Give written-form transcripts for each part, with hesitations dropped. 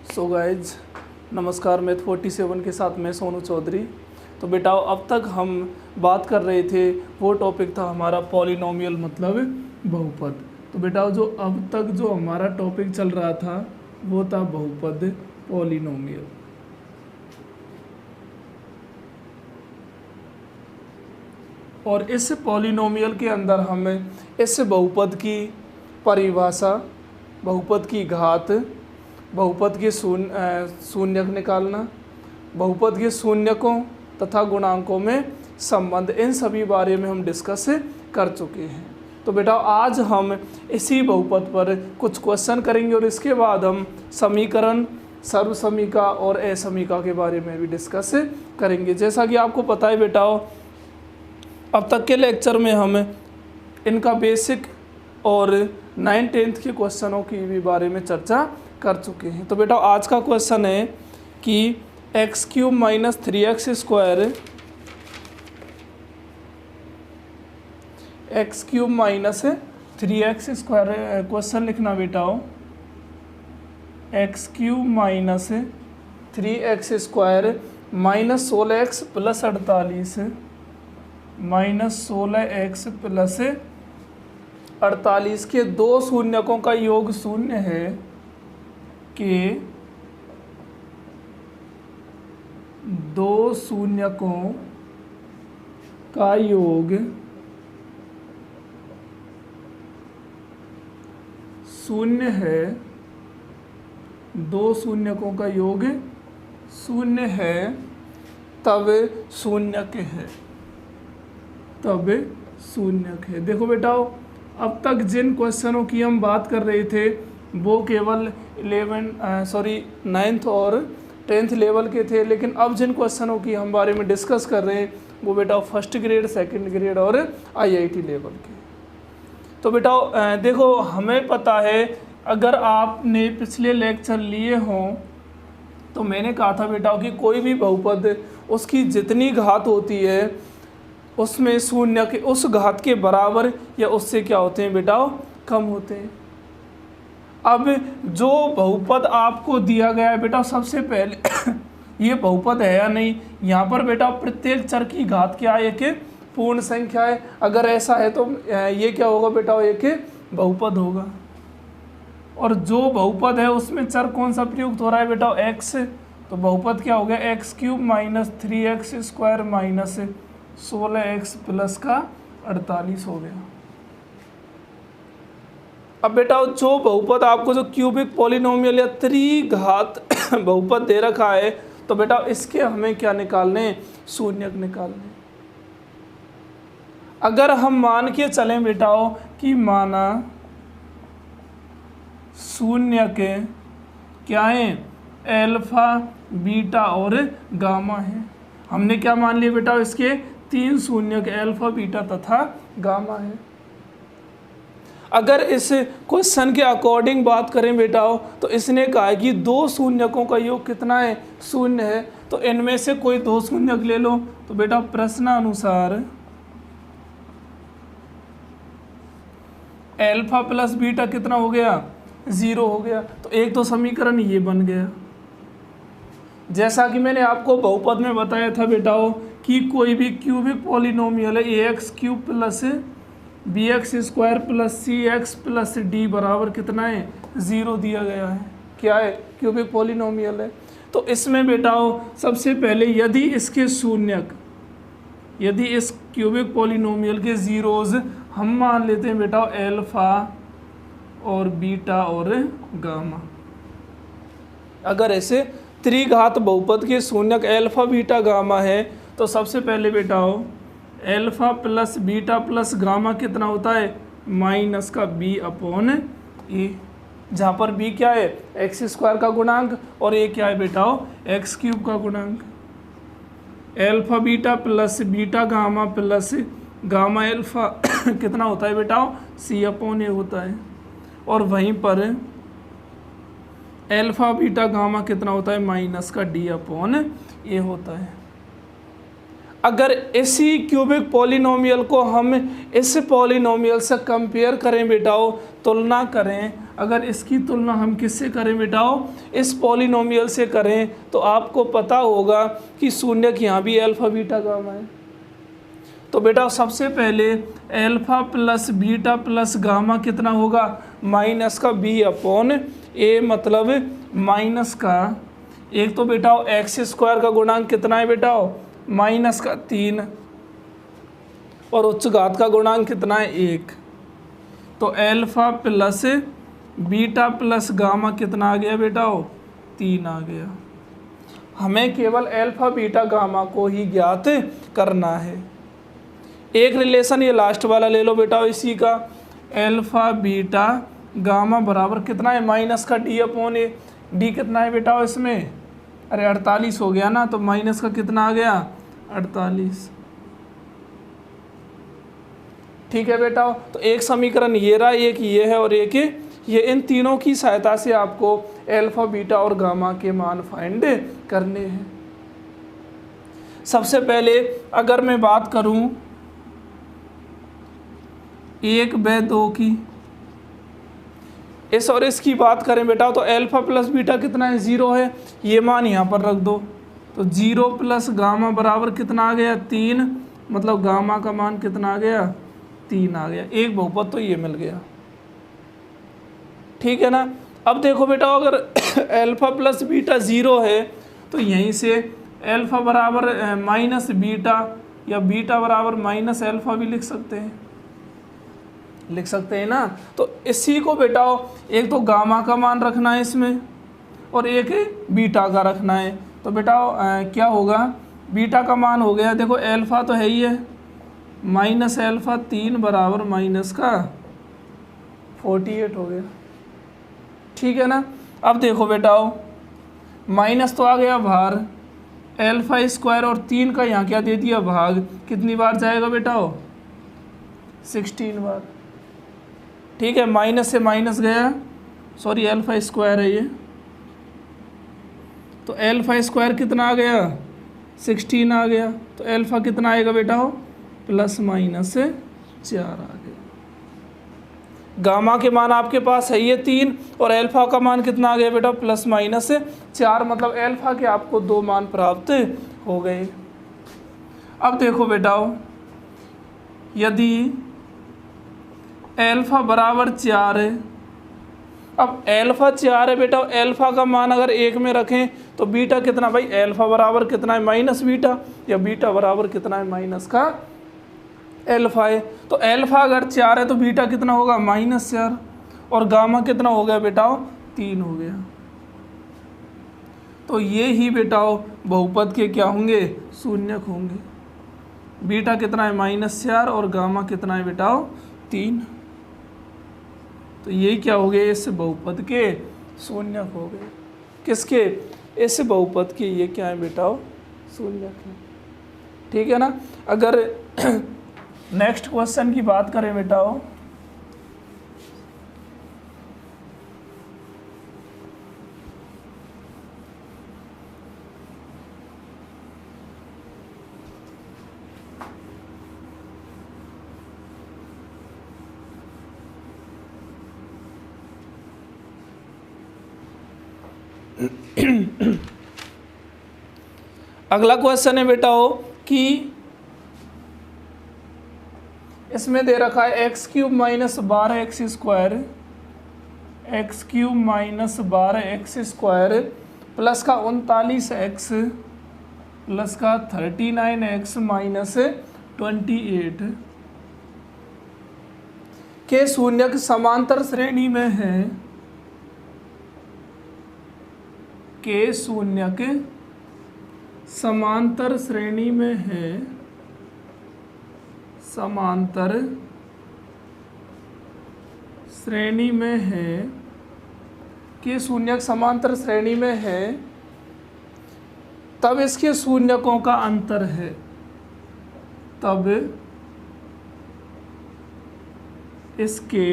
So guys नमस्कार। Math 47 के साथ मैं सोनू चौधरी। तो बेटा अब तक हम बात कर रहे थे, वो टॉपिक था हमारा पॉलिनोमियल मतलब बहुपद। तो बेटा जो अब तक जो हमारा टॉपिक चल रहा था वो था बहुपद पॉलिनोमियल। और इस पॉलिनोमियल के अंदर हम इस बहुपद की परिभाषा, बहुपद की घात, बहुपद के शून्यक निकालना, बहुपद के शून्यकों तथा गुणांकों में संबंध, इन सभी बारे में हम डिस्कस कर चुके हैं। तो बेटा आज हम इसी बहुपद पर कुछ क्वेश्चन करेंगे और इसके बाद हम समीकरण, सर्वसमीका और असमीका के बारे में भी डिस्कस करेंगे। जैसा कि आपको पता है बेटा, अब तक के लेक्चर में हम इनका बेसिक और 9th-10th के क्वेश्चनों की भी बारे में चर्चा कर चुके हैं। तो बेटा आज का क्वेश्चन है कि x³ - 3x² x³ - 3x² question लिखना बेटा हो। x³ - 3x² - 16x + 48 -16x + 48 के दो शून्यकों का योग शून्य है कि दो शून्यकों का योग शून्य है, दो शून्यकों का योग शून्य है, तब शून्यक है, तब शून्यक है। देखो बेटा अब तक जिन क्वेश्चनों की हम बात कर रहे थे वो केवल 9th और 10th लेवल के थे, लेकिन अब जिन क्वेश्चनों की हम बारे में डिस्कस कर रहे हैं वो बेटा फर्स्ट ग्रेड, सेकंड ग्रेड और IIT लेवल के। तो बेटा देखो हमें पता है, अगर आपने पिछले लेक्चर लिए हों तो मैंने कहा था बेटा कि कोई भी बहुपद उसकी जितनी घात होती है उसमें शून्य के उस घात के बराबर या उससे क्या होते हैं बेटा, कम होते हैं। अब जो बहुपद आपको दिया गया है बेटा, सबसे पहले ये बहुपद है या नहीं, यहाँ पर बेटा प्रत्येक चर की घात क्या है, एक पूर्ण संख्या है। अगर ऐसा है तो ये क्या होगा बेटा, एक बहुपद होगा। और जो बहुपद है उसमें चर कौन सा प्रयुक्त हो रहा है बेटा, x। तो बहुपद क्या हो गया, x³ - 3x² - 16x + 48 हो गया। अब बेटा जो बहुपद आपको जो क्यूबिक पॉलिनोमियल या त्रिघात बहुपद दे रखा है, तो बेटा इसके हमें क्या निकालने, शून्यक निकालने। अगर हम मान के चलें बेटा कि माना शून्यक क्या है, अल्फा, बीटा और गामा है। हमने क्या मान लिया बेटा, इसके 3 शून्यक अल्फा, बीटा तथा गामा है। अगर इस क्वेश्चन के अकॉर्डिंग बात करें बेटा तो इसने कहा है कि दो शून्यकों का योग कितना है, शून्य है। तो इनमें से कोई दो शून्यक ले लो। तो बेटा प्रश्नानुसार अल्फा + बीटा कितना हो गया, 0 हो गया। तो एक तो समीकरण ये बन गया। जैसा कि मैंने आपको बहुपद में बताया था बेटा कि कोई भी क्यूबिक पॉलिनोमियल है ax³ + bx² + cx + d बराबर कितना है, 0 दिया गया है। क्या है, क्यूबिक पॉलिनोमियल है। तो इसमें बेटा सबसे पहले यदि इसके शून्यक, यदि इस क्यूबिक पॉलिनोमियल के जीरोज हम मान लेते हैं बेटा अल्फा और बीटा और गामा। अगर ऐसे त्रिघात बहुपद के शून्यक अल्फा, बीटा, गामा है तो सबसे पहले बेटा अल्फा + बीटा + गामा कितना होता है, -b/a, जहाँ पर b क्या है, x² का गुणांक और a क्या है बेटा, x³ का गुणांक। Alpha beta + beta gamma + gamma alpha कितना होता है बेटा, c/a होता है। और वहीं पर अल्फा, बीटा, गामा कितना होता है, -d/a होता है। अगर इसी क्यूबिक पॉलिनोमियल को हम इस पॉलिनोमियल से कंपेयर करें बेटाओ, तुलना करें, अगर इसकी तुलना हम किससे करें बेटाओ, इस पॉलिनोमियल से करें, तो आपको पता होगा कि शून्यक यहाँ भी अल्फा बीटा गामा है। तो बेटा सबसे पहले alpha plus beta plus gamma कितना होगा, माइनस का बी अपॉन ए, मतलब माइनस का एक तो बेटा एक्स स्क्वायर का गुणांक कितना है बेटा, माइनस का 3, और उच्च घात का गुणांक कितना है 1। तो alpha plus beta plus gamma कितना आ गया बेटा, 3 आ गया। हमें केवल अल्फा बीटा गामा को ही ज्ञात करना है। एक रिलेशन ये लास्ट वाला ले लो बेटा इसी का, अल्फा बीटा गामा बराबर कितना है, माइनस का डी अपॉन ए। डी कितना है बेटा इसमें, अरे 48 हो गया ना, तो माइनस का कितना आ गया 48। ठीक है बेटा, तो एक समीकरण ये रहा, एक ये है और एक ये। इन तीनों की सहायता से आपको अल्फा बीटा और गामा के मान फाइंड करने हैं। सबसे पहले अगर मैं बात करूं 1/2 की, इस और इसकी बात करें बेटा, तो अल्फा प्लस बीटा कितना है, 0 है, ये मान यहाँ पर रख दो। तो 0 प्लस गामा बराबर कितना आ गया 3, मतलब गामा का मान कितना आ गया 3 आ गया। एक बहुपद तो ये मिल गया, ठीक है ना। अब देखो बेटा अगर अल्फा प्लस बीटा 0 है तो यहीं से अल्फा बराबर माइनस बीटा या बीटा बराबर माइनस अल्फा भी लिख सकते हैं ना। तो इसी को बेटा एक तो गामा का मान रखना है इसमें और एक बीटा का रखना है। तो बेटा क्या होगा, बीटा का मान हो गया, देखो अल्फा तो है ही है, माइनस अल्फा 3 बराबर माइनस का 48 हो गया, ठीक है ना। अब देखो बेटा माइनस तो आ गया बाहर, अल्फा स्क्वायर और 3 का यहाँ क्या दे दिया भाग, कितनी बार जाएगा बेटा 16 बार, ठीक है। माइनस से माइनस गया, सॉरी अल्फा स्क्वायर है ये, तो अल्फा स्क्वायर कितना आ गया 16 आ गया। तो अल्फा कितना आएगा बेटा प्लस माइनस 4 आ गया। गामा के मान आपके पास है ये 3 और अल्फा का मान कितना आ गया बेटा प्लस माइनस 4, मतलब अल्फा के आपको 2 मान प्राप्त हो गए। अब देखो बेटा यदि अल्फा बराबर 4 है, अब अल्फा 4 है बेटा, अल्फा का मान अगर 1 में रखें तो बीटा कितना, भाई अल्फा बराबर कितना है माइनस बीटा, या बीटा बराबर कितना है माइनस का अल्फा है। तो अल्फा अगर 4 है तो बीटा कितना होगा -4, और गामा कितना हो गया बेटा 3 हो गया। तो ये ही बेटा बहुपद के क्या होंगे, शून्यक होंगे। बीटा कितना है -4 और गामा कितना है बेटा 3, तो ये क्या हो गए, इस बहुपद के शून्यक हो गए। किसके, इस बहुपद के ये क्या है बेटा शून्यक है, ठीक है ना। अगर नेक्स्ट क्वेश्चन की बात करें बेटा, अगला क्वेश्चन है बेटा कि इसमें दे रखा है x³ minus 12x square, x³ minus 12x square plus का 39x प्लस का 39x माइनस 28 के शून्यक समांतर श्रेणी में है, के शून्यक समांतर श्रेणी में है, समांतर श्रेणी में है, के शून्यक समांतर श्रेणी में है, तब इसके शून्यकों का अंतर है, तब इसके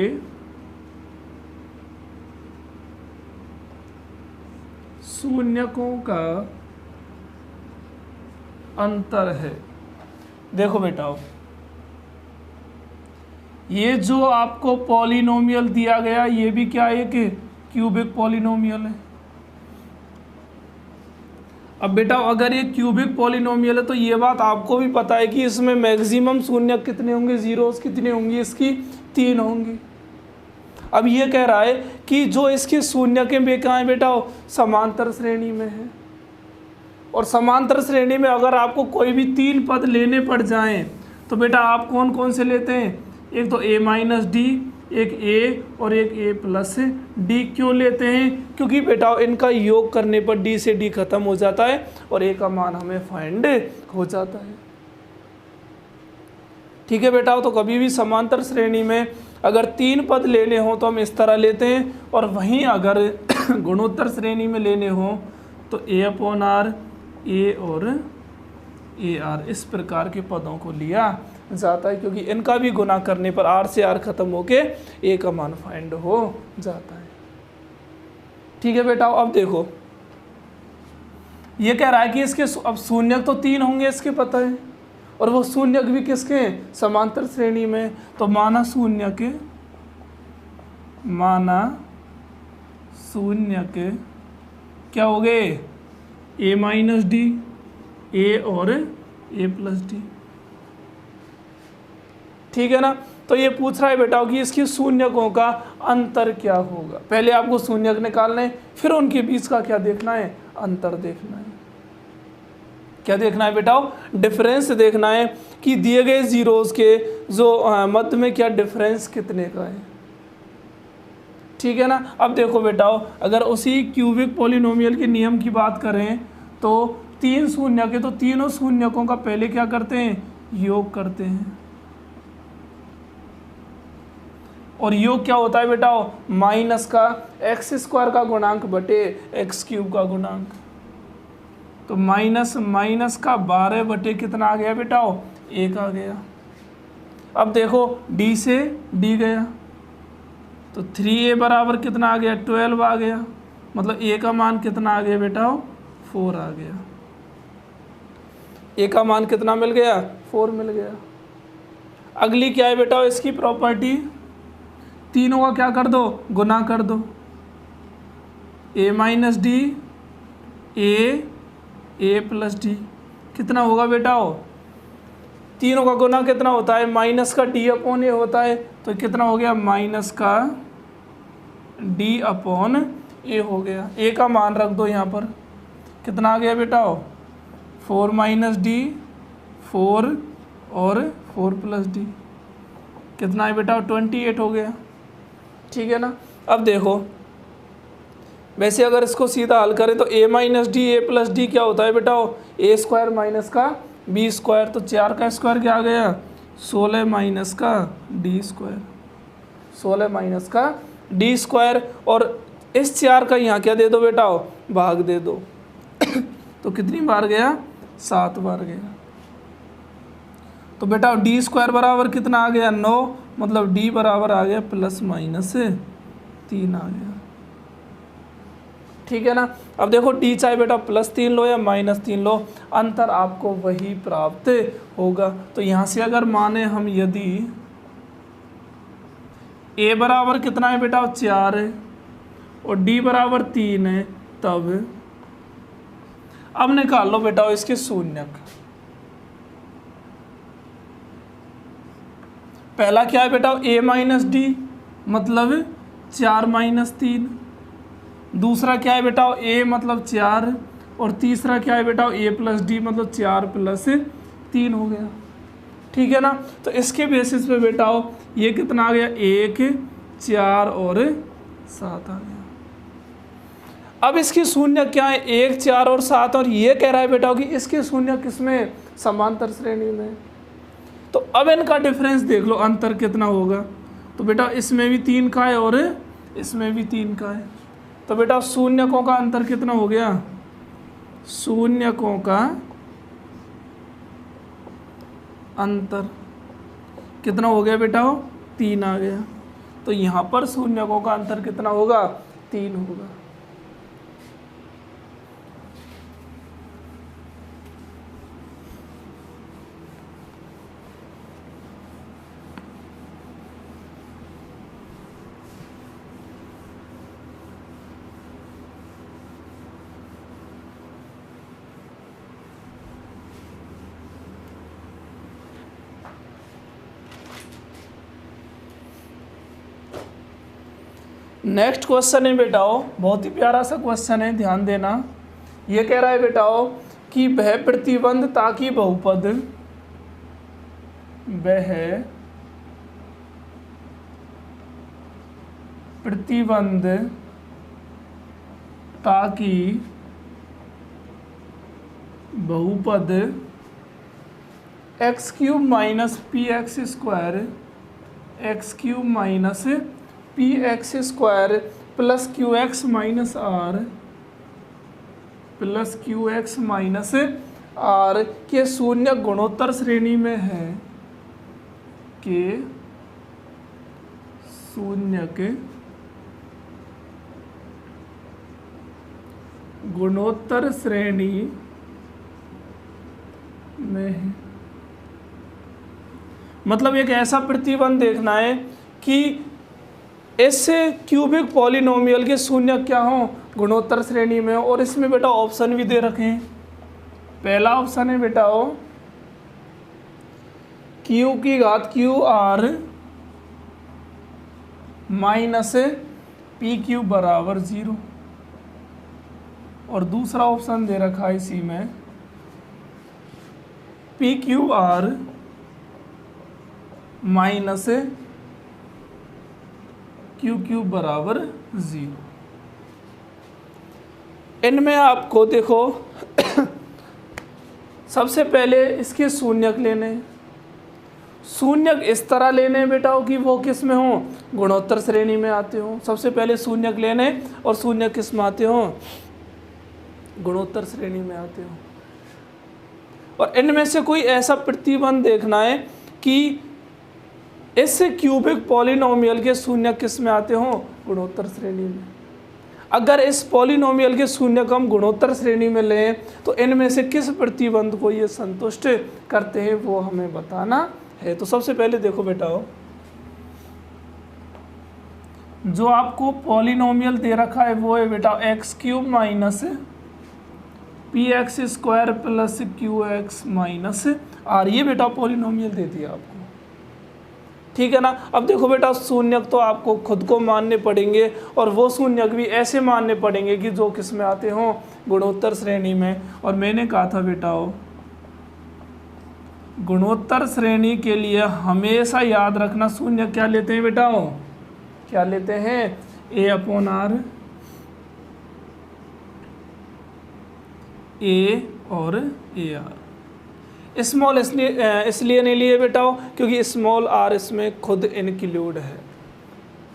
शून्यकों का अंतर है। देखो बेटा ये जो आपको पॉलिनोमियल दिया गया ये भी क्या है, एक क्यूबिक पॉलिनोमियल है। अब बेटा अगर ये क्यूबिक पॉलिनोमियल है तो ये बात आपको भी पता है कि इसमें मैक्सिमम शून्य कितने होंगे, जीरोस कितने होंगी, इसकी 3 होंगी। अब ये कह रहा है कि जो इसके शून्य के वे कहाँ है बेटा, समांतर श्रेणी में है। और समांतर श्रेणी में अगर आपको कोई भी 3 पद लेने पड़ जाएं तो बेटा आप कौन कौन से लेते हैं, एक तो a माइनस डी, एक a और एक a प्लस डी। क्यों लेते हैं, क्योंकि बेटा इनका योग करने पर d से d खत्म हो जाता है और a का मान हमें फाइंड हो जाता है। ठीक है बेटा, तो कभी भी समांतर श्रेणी में अगर 3 पद लेने हो तो हम इस तरह लेते हैं, और वहीं अगर गुणोत्तर श्रेणी में लेने हो तो a/r a और AR इस प्रकार के पदों को लिया जाता है, क्योंकि इनका भी गुना करने पर R से R खत्म होके A का मान फाइंड हो जाता है। ठीक है बेटा, अब देखो ये कह रहा है कि इसके अब शून्यक तो 3 होंगे इसके पता है, और वो शून्यक भी किसके, समांतर श्रेणी में। तो माना शून्यक क्या हो गए, a माइनस डी, a और a प्लस डी। ठीक है ना, तो ये पूछ रहा है बेटा कि इसके शून्यकों का अंतर क्या होगा। पहले आपको शून्यक निकालना है, फिर उनके बीच का क्या देखना है, अंतर देखना है। क्या देखना है बेटा, डिफरेंस देखना है कि दिए गए जीरोस के जो मध्य में क्या डिफरेंस कितने का है। ठीक है ना, अब देखो बेटा अगर उसी क्यूबिक पॉलिनोमियल के नियम की बात करें तो 3 शून्यक है, तो तीनों शून्यकों का पहले क्या करते हैं, योग करते हैं। और योग क्या होता है बेटा, माइनस का x² का गुणांक बटे x³ का गुणांक। तो माइनस का 12 बटे कितना आ गया बेटा, 1 आ गया। अब देखो d से d गया तो 3a बराबर कितना आ गया, 12 आ गया। मतलब a का मान कितना आ गया बेटा, 4 आ गया। a का मान कितना मिल गया, 4 मिल गया। अगली क्या है बेटा, इसकी प्रॉपर्टी, तीनों का क्या कर दो, गुना कर दो। a minus D, a plus D कितना होगा बेटा, तीनों का गुना कितना होता है, माइनस का d अपॉन a होता है, तो कितना हो गया, माइनस का d अपॉन a हो गया। a का मान रख दो यहाँ पर, कितना आ गया बेटा, 4 माइनस डी, 4 और 4 प्लस डी कितना है बेटा, 28 हो गया। ठीक है ना, अब देखो वैसे अगर इसको सीधा हल करें तो a minus D, a plus D क्या होता है बेटा, a² माइनस का b², तो 4 का स्क्वायर क्या आ गया, 16 माइनस का d², 16 माइनस का d²। और इस 4 का यहाँ क्या दे दो बेटा, भाग दे दो तो कितनी बार गया, 7 बार गया। तो बेटा d² बराबर कितना आ गया, 9, मतलब d बराबर आ गया प्लस माइनस 3 आ गया। ठीक है ना, अब देखो d चाहे बेटा +3 लो या -3 लो, अंतर आपको वही प्राप्त होगा। तो यहाँ से अगर माने हम यदि a बराबर कितना है बेटा, 4 है और d बराबर 3 है, तब अब निकाल लो बेटा इसके शून्यक। पहला क्या है बेटा, a माइनस डी मतलब 4 माइनस 3। दूसरा क्या है बेटा, a मतलब 4, और तीसरा क्या है बेटा, a प्लस डी मतलब 4 प्लस 3 हो गया। ठीक है ना, तो इसके बेसिस पे बेटा ये कितना आ गया, 1, 4 और 7 आ गया। अब इसकी शून्य क्या है, 1, 4 और 7, और ये कह रहा है बेटा कि इसके शून्य किसमें, समांतर श्रेणी में। तो अब इनका डिफरेंस देख लो, अंतर कितना होगा। तो बेटा इसमें भी 3 का है और इसमें भी 3 का है, तो बेटा शून्यकों का अंतर कितना हो गया, शून्यकों का अंतर कितना हो गया बेटा, 3 आ गया। तो यहाँ पर शून्यकों का अंतर कितना होगा, 3 होगा। नेक्स्ट क्वेश्चन है बेटाओ, बहुत ही प्यारा सा क्वेश्चन है, ध्यान देना। ये कह रहा है बेटाओ कि वह प्रतिबंधता की बहुपद, वह प्रतिबंधता की बहुपद x cube minus p x square, x cube minus p x square plus q x minus r, plus q x minus r के शून्य गुणोत्तर श्रेणी में है, के शून्य के गुणोत्तर श्रेणी में है। मतलब एक ऐसा प्रतिबंध देखना है कि इससे क्यूबिक पॉलिनोमियल के शून्य क्या हो, गुणोत्तर श्रेणी में। और इसमें बेटा ऑप्शन भी दे रखे हैं। पहला ऑप्शन है बेटा ओ क्यू की घात Q R minus P Q बराबर 0, और दूसरा ऑप्शन दे रखा है इसी में P Q R minus Q Q बराबर 0। इनमें आपको देखो सबसे पहले इसके शून्यक लेने, शून्यक इस तरह लेने बेटा कि वो किस में हो, गुणोत्तर श्रेणी में आते हो। सबसे पहले शून्यक लेने, और शून्यक किस में आते हो, गुणोत्तर श्रेणी में आते हो। और इनमें से कोई ऐसा प्रतिबंध देखना है कि इससे क्यूबिक पॉलिनोमियल के शून्य किस में आते हो, गुणोत्तर श्रेणी में। अगर इस पॉलिनोमियल के शून्य को हम गुणोत्तर श्रेणी में लें तो इनमें से किस प्रतिबंध को ये संतुष्ट करते हैं वो हमें बताना है। तो सबसे पहले देखो बेटा, जो आपको पॉलिनोमियल दे रखा है वो है बेटा x cube minus p x square plus q x minus r. ये बेटा पॉलिनोमियल दे दिया आपको, ठीक है ना। अब देखो बेटा शून्यक तो आपको खुद को मानने पड़ेंगे, और वो शून्यक भी ऐसे मानने पड़ेंगे कि जो किस में आते हों, गुणोत्तर श्रेणी में। और मैंने कहा था बेटा गुणोत्तर श्रेणी के लिए हमेशा याद रखना शून्य क्या लेते हैं बेटा, क्या लेते हैं, ए अपॉन आर, ए और ए आर। स्मॉल इसलिए नहीं लिए बेटा क्योंकि स्मॉल आर इसमें खुद इंक्लूड है।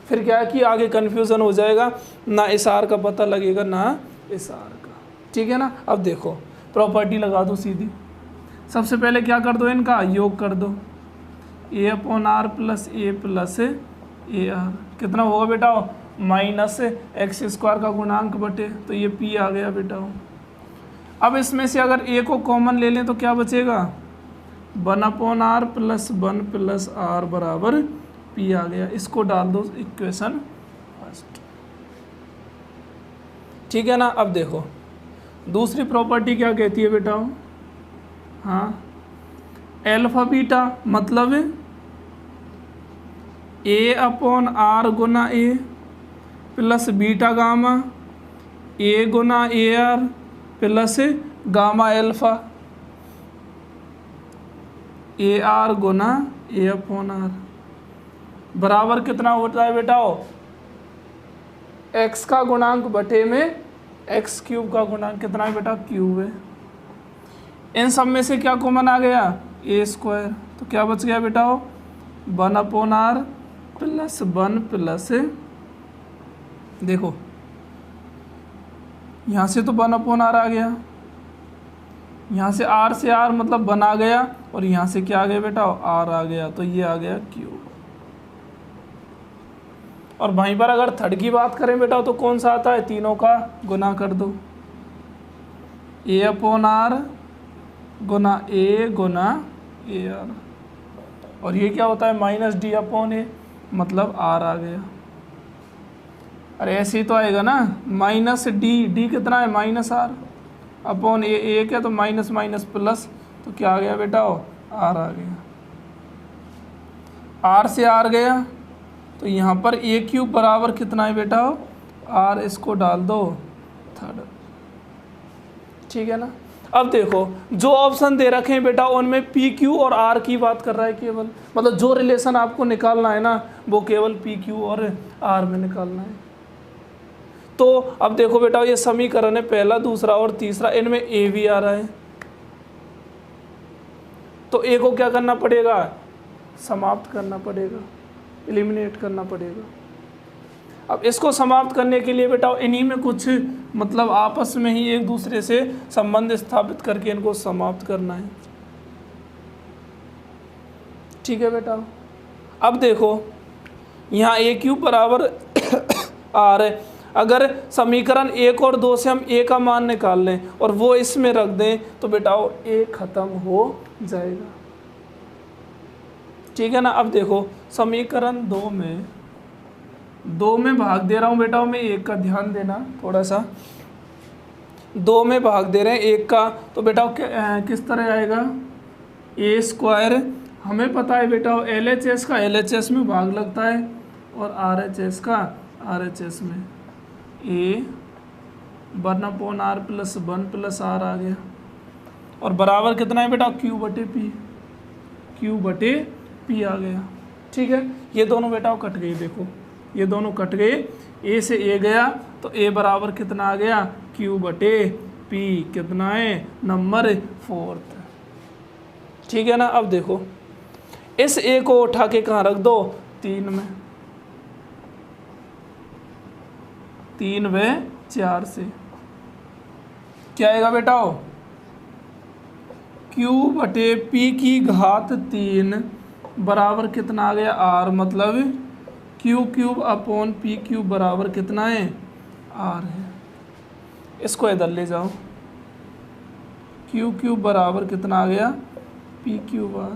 फिर क्या है कि आगे कन्फ्यूज़न हो जाएगा, ना इस आर का पता लगेगा ना इस आर का, ठीक है ना। अब देखो प्रॉपर्टी लगा दो सीधी। सबसे पहले क्या कर दो, इनका योग कर दो, A upon are plus A R. कितना होगा बेटा, माइनस एक्स स्क्वायर का गुणांक बटे, तो ये पी आ गया बेटा। अब इसमें से अगर ए को कॉमन ले लें तो क्या बचेगा, 1 upon are plus 1 plus r बराबर पी आ गया। इसको डाल दो इक्वेशन फर्स्ट, ठीक है ना। अब देखो दूसरी प्रॉपर्टी क्या कहती है बेटा, हाँ एल्फा बीटा, मतलब ए अपॉन आर गुना A plus beta gamma A गुना A R plus gamma alpha A R गुना ए अपॉन आर बराबर कितना होता है बेटा, एक्स का गुणांक बटे में एक्स क्यूब का गुणांक कितना है बेटा, क्यूब है। इन सब में से क्या कॉमन आ गया, ए स्क्वायर, तो क्या बच गया बेटा, 1 अपॉन आर प्लस 1 प्लस, देखो यहाँ से तो 1 अपॉन आर आ गया, यहाँ से आर मतलब 1 आ गया, और यहाँ से क्या आ गया बेटा, आर आ गया, तो ये आ गया क्यूब। और वहीं पर अगर थर्ड की बात करें बेटा तो कौन सा आता है, तीनों का गुना कर दो, ए अपॉन आर गुना ए आर, और ये क्या होता है माइनस डी अपॉन ए, मतलब आर आ गया। अरे ऐसे ही तो आएगा ना, माइनस डी कितना है, माइनस आर अपॉन ए क्या, तो माइनस माइनस प्लस, तो क्या आ गया बेटा, आर आ गया। आर से आर गया तो यहाँ पर ए क्यूब बराबर कितना है बेटा, आर, इसको डाल दो थर्ड। ठीक है ना। अब देखो जो ऑप्शन दे रखे हैं बेटा उनमें पी क्यू और आर की बात कर रहा है केवल, मतलब जो रिलेशन आपको निकालना है ना वो केवल पी क्यू और आर में निकालना है। तो अब देखो बेटा ये समीकरण है पहला, दूसरा और तीसरा, इनमें ए भी आ रहा है, तो ए को क्या करना पड़ेगा, समाप्त करना पड़ेगा, एलिमिनेट करना पड़ेगा। अब इसको समाप्त करने के लिए बेटा इन्हीं में कुछ मतलब आपस में ही एक दूसरे से संबंध स्थापित करके इनको समाप्त करना है। ठीक है बेटा। अब देखो यहाँ ए क्यूब बराबर आर है, अगर समीकरण 1 और 2 से हम ए का मान निकाल लें और वो इसमें रख दें तो बेटा ए खत्म हो जाएगा। ठीक है ना। अब देखो समीकरण 2 में भाग दे रहा हूँ बेटा मैं, 1 का ध्यान देना थोड़ा सा, 2 में भाग दे रहे हैं 1 का, तो बेटा किस तरह आएगा, ए स्क्वायर, हमें पता है बेटा LHS का LHS में भाग लगता है और RHS का RHS में, ए 1/r + 1 + r आ गया और बराबर कितना है बेटा, Q/P आ गया। ठीक है, ये दोनों बेटा कट गई, देखो ये दोनों कट गए, ए से ए गया तो ए बराबर कितना आ गया, Q/P, कितना है, नंबर 4। ठीक है ना। अब देखो इस ए को उठा के कहाँ रख दो, 3 में, 3 व 4 से क्या आएगा बेटा, Q/P की घात 3 बराबर कितना आ गया, R, मतलब Q³/P³ बराबर कितना है, R है। इसको इधर ले जाओ, Q³ बराबर कितना आ गया, P³R।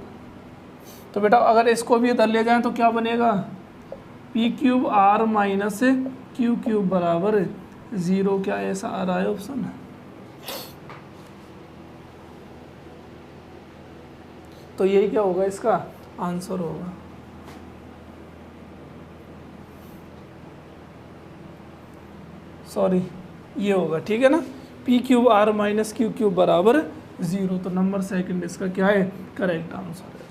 तो बेटा अगर इसको भी इधर ले जाएं तो क्या बनेगा, P³R - Q³ बराबर 0। क्या ऐसा आ रहा है ऑप्शन, तो यही क्या होगा, इसका आंसर होगा। सॉरी ये होगा। ठीक है ना, P³ R - Q³ बराबर 0, तो नंबर सेकंड इसका क्या है, करेक्ट आंसर है।